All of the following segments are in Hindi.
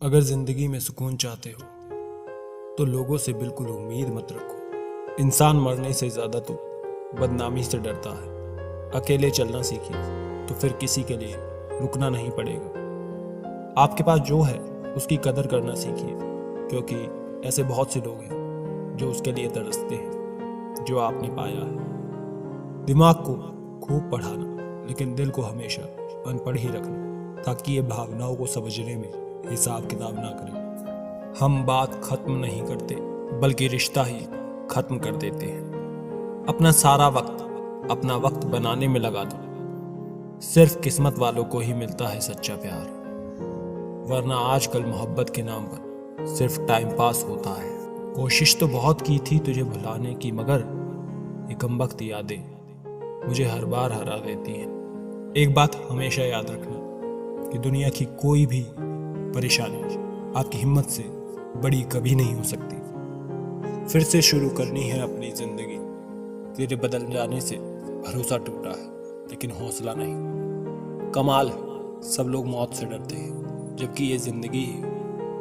अगर जिंदगी में सुकून चाहते हो तो लोगों से बिल्कुल उम्मीद मत रखो। इंसान मरने से ज्यादा तो बदनामी से डरता है। अकेले चलना सीखिए तो फिर किसी के लिए रुकना नहीं पड़ेगा। आपके पास जो है उसकी कदर करना सीखिए, क्योंकि ऐसे बहुत से लोग हैं जो उसके लिए तरसते हैं जो आपने पाया है। दिमाग को खूब पढ़ाना, लेकिन दिल को हमेशा अनपढ़ ही रखना, ताकि ये भावनाओं को समझने में हिसाब किताब ना करें। हम बात खत्म नहीं करते, बल्कि रिश्ता ही खत्म कर देते हैं। अपना सारा वक्त अपना वक्त बनाने में लगा दो। सिर्फ किस्मत वालों को ही मिलता है सच्चा प्यार, वरना आजकल मोहब्बत के नाम पर सिर्फ टाइम पास होता है। कोशिश तो बहुत की थी तुझे भुलाने की, मगर ये कमबख्त यादें मुझे हर बार हरा देती हैं। एक बात हमेशा याद रखना कि दुनिया की कोई भी परेशानी आपकी हिम्मत से बड़ी कभी नहीं हो सकती। फिर से शुरू करनी है अपनी जिंदगी। तेरे बदल जाने से भरोसा टूटा है, लेकिन हौसला नहीं। कमाल है, सब लोग मौत से डरते हैं, जबकि ये जिंदगी ही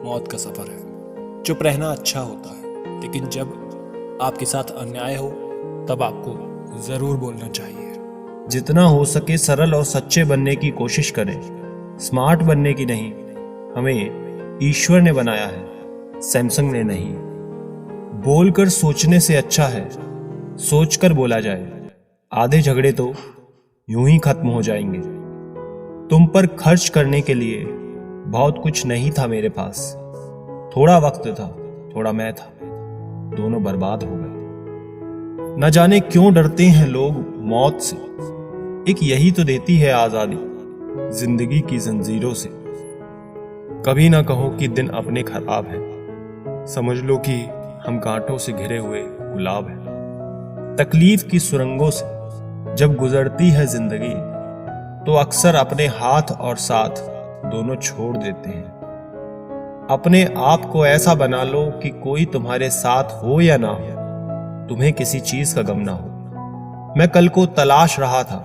मौत का सफर है। चुप रहना अच्छा होता है, लेकिन जब आपके साथ अन्याय हो तब आपको जरूर बोलना चाहिए। जितना हो सके सरल और सच्चे बनने की कोशिश करें। स्मार्ट बनने की नहीं। हमें ईश्वर ने बनाया है, सैमसंग ने नहीं। बोलकर सोचने से अच्छा है सोचकर बोला जाए। आधे झगड़े तो यूं ही खत्म हो जाएंगे। तुम पर खर्च करने के लिए बहुत कुछ नहीं था मेरे पास। थोड़ा वक्त था, थोड़ा मैं था, दोनों बर्बाद हो गए। न जाने क्यों डरते हैं लोग मौत से। एक यही तो देती है आजादी, जिंदगी की जंजीरों से। कभी ना कहो कि दिन अपने खराब है, समझ लो कि हम कांटों से घिरे हुए गुलाब हैं। तकलीफ की सुरंगों से जब गुजरती है जिंदगी, तो अक्सर अपने हाथ और साथ दोनों छोड़ देते हैं। अपने आप को ऐसा बना लो कि कोई तुम्हारे साथ हो या ना हो, तुम्हें किसी चीज का गम ना हो। मैं कल को तलाश रहा था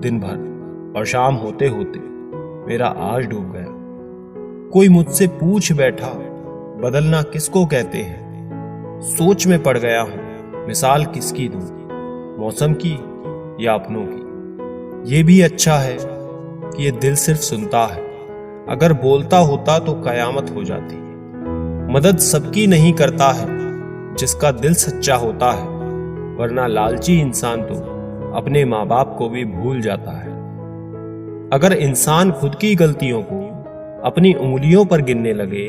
दिन भर, और शाम होते होते मेरा आज डूब गया। कोई मुझसे पूछ बैठा, बदलना किसको कहते हैं। सोच में पड़ गया हूं, मिसाल किसकी दूं, मौसम की या अपनों की। ये भी अच्छा है कि ये दिल सिर्फ सुनता है। अगर बोलता होता तो कयामत हो जाती। मदद सबकी नहीं करता है जिसका दिल सच्चा होता है, वरना लालची इंसान तो अपने माँ बाप को भी भूल जाता है। अगर इंसान खुद की गलतियों को अपनी उंगलियों पर गिनने लगे,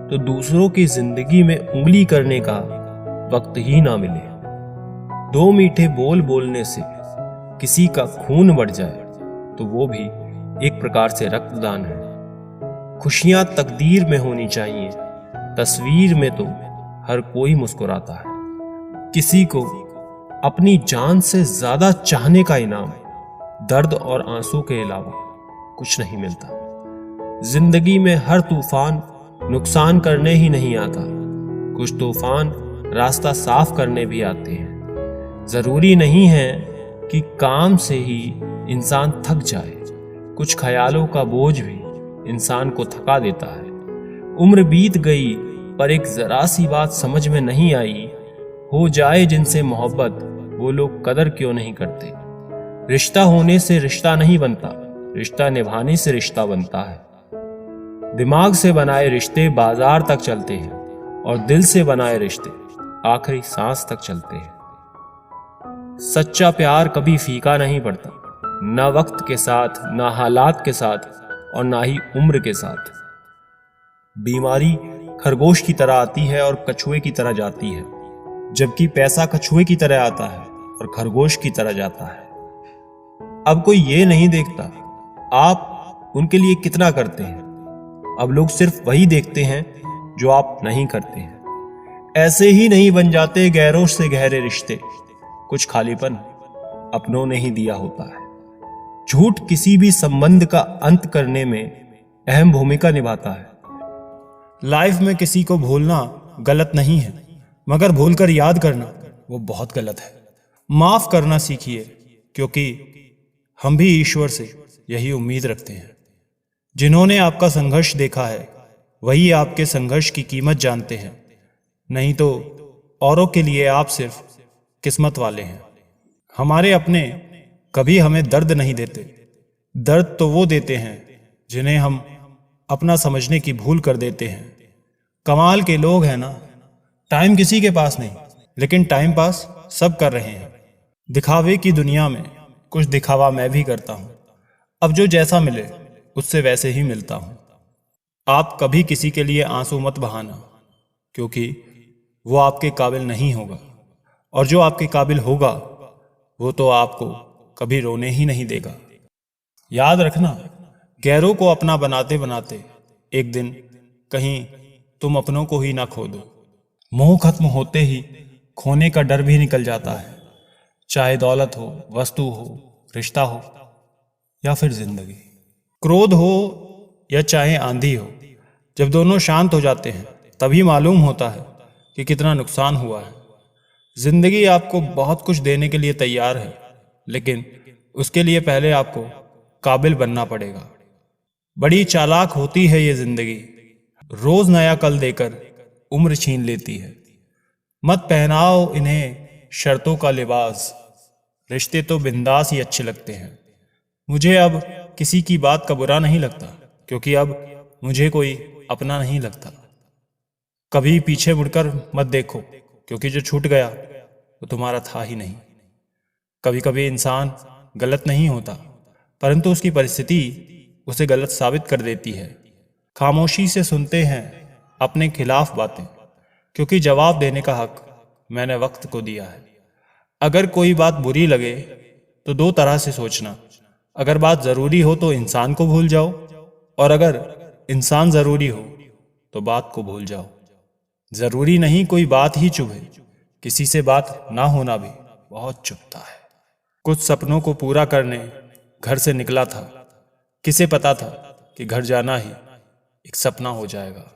तो दूसरों की जिंदगी में उंगली करने का वक्त ही ना मिले। दो मीठे बोल बोलने से किसी का खून बढ़ जाए, तो वो भी एक प्रकार से रक्तदान है। खुशियां तकदीर में होनी चाहिए, तस्वीर में तो हर कोई मुस्कुराता है। किसी को अपनी जान से ज्यादा चाहने का इनाम दर्द और आंसू के अलावा कुछ नहीं मिलता। जिंदगी में हर तूफान नुकसान करने ही नहीं आता, कुछ तूफान रास्ता साफ करने भी आते हैं। जरूरी नहीं है कि काम से ही इंसान थक जाए, कुछ ख्यालों का बोझ भी इंसान को थका देता है। उम्र बीत गई पर एक जरा सी बात समझ में नहीं आई, हो जाए जिनसे मोहब्बत वो लोग कदर क्यों नहीं करते। रिश्ता होने से रिश्ता नहीं बनता, रिश्ता निभाने से रिश्ता बनता है। दिमाग से बनाए रिश्ते बाजार तक चलते हैं, और दिल से बनाए रिश्ते आखिरी सांस तक चलते हैं। सच्चा प्यार कभी फीका नहीं पड़ता, ना वक्त के साथ, ना हालात के साथ, और ना ही उम्र के साथ। बीमारी खरगोश की तरह आती है और कछुए की तरह जाती है, जबकि पैसा कछुए की तरह आता है और खरगोश की तरह जाता है। अब कोई ये नहीं देखता आप उनके लिए कितना करते हैं। अब लोग सिर्फ वही देखते हैं जो आप नहीं करते हैं। ऐसे ही नहीं बन जाते गैरों से गहरे रिश्ते, कुछ खालीपन अपनों ने ही दिया होता है। झूठ किसी भी संबंध का अंत करने में अहम भूमिका निभाता है। लाइफ में किसी को भूलना गलत नहीं है, मगर भूलकर याद करना वो बहुत गलत है। माफ करना सीखिए, क्योंकि हम भी ईश्वर से यही उम्मीद रखते हैं। जिन्होंने आपका संघर्ष देखा है वही आपके संघर्ष की कीमत जानते हैं, नहीं तो औरों के लिए आप सिर्फ किस्मत वाले हैं। हमारे अपने कभी हमें दर्द नहीं देते। दर्द तो वो देते हैं जिन्हें हम अपना समझने की भूल कर देते हैं। कमाल के लोग हैं ना, टाइम किसी के पास नहीं, लेकिन टाइम पास सब कर रहे हैं। दिखावे की दुनिया में कुछ दिखावा मैं भी करता हूँ। अब जो जैसा मिले उससे वैसे ही मिलता हूँ। आप कभी किसी के लिए आंसू मत बहाना, क्योंकि वो आपके काबिल नहीं होगा, और जो आपके काबिल होगा वो तो आपको कभी रोने ही नहीं देगा। याद रखना, गैरों को अपना बनाते बनाते एक दिन कहीं तुम अपनों को ही ना खो दो। मोह खत्म होते ही खोने का डर भी निकल जाता है, चाहे दौलत हो, वस्तु हो, रिश्ता हो या फिर जिंदगी। क्रोध हो या चाहे आंधी हो, जब दोनों शांत हो जाते हैं तभी मालूम होता है कि कितना नुकसान हुआ है। जिंदगी आपको बहुत कुछ देने के लिए तैयार है, लेकिन उसके लिए पहले आपको काबिल बनना पड़ेगा। बड़ी चालाक होती है ये जिंदगी, रोज नया कल देकर उम्र छीन लेती है। मत पहनाओ इन्हें शर्तों का लिबास, रिश्ते तो बिंदास ही अच्छे लगते हैं। मुझे अब किसी की बात का बुरा नहीं लगता, क्योंकि अब मुझे कोई अपना नहीं लगता। कभी पीछे मुड़कर मत देखो, क्योंकि जो छूट गया वो तुम्हारा था ही नहीं। कभी कभी इंसान गलत नहीं होता, परंतु उसकी परिस्थिति उसे गलत साबित कर देती है। खामोशी से सुनते हैं अपने खिलाफ बातें, क्योंकि जवाब देने का हक मैंने वक्त को दिया है। अगर कोई बात बुरी लगे तो दो तरह से सोचना। अगर बात जरूरी हो तो इंसान को भूल जाओ, और अगर इंसान जरूरी हो तो बात को भूल जाओ। जरूरी नहीं कोई बात ही चुभे, किसी से बात ना होना भी बहुत चुभता है। कुछ सपनों को पूरा करने घर से निकला था, किसे पता था कि घर जाना ही एक सपना हो जाएगा।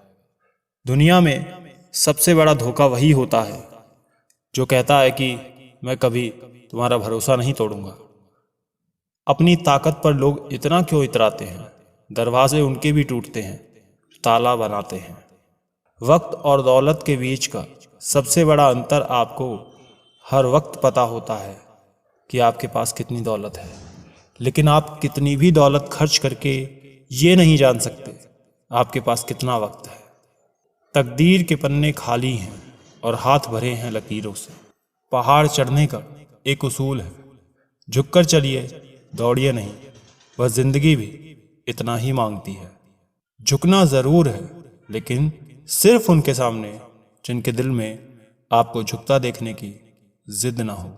दुनिया में सबसे बड़ा धोखा वही होता है जो कहता है कि मैं कभी तुम्हारा भरोसा नहीं तोड़ूंगा। अपनी ताकत पर लोग इतना क्यों इतराते हैं? दरवाजे उनके भी टूटते हैं, ताला बनाते हैं। वक्त और दौलत के बीच का सबसे बड़ा अंतर आपको हर वक्त पता होता है कि आपके पास कितनी दौलत है, लेकिन आप कितनी भी दौलत खर्च करके ये नहीं जान सकते आपके पास कितना वक्त है। तकदीर के पन्ने खाली हैं और हाथ भरे हैं लकीरों से। पहाड़ चढ़ने का एक उसूल है, झुककर चलिए, दौड़िए नहीं। वह जिंदगी भी इतना ही मांगती है। झुकना जरूर है, लेकिन सिर्फ उनके सामने जिनके दिल में आपको झुकता देखने की जिद ना हो।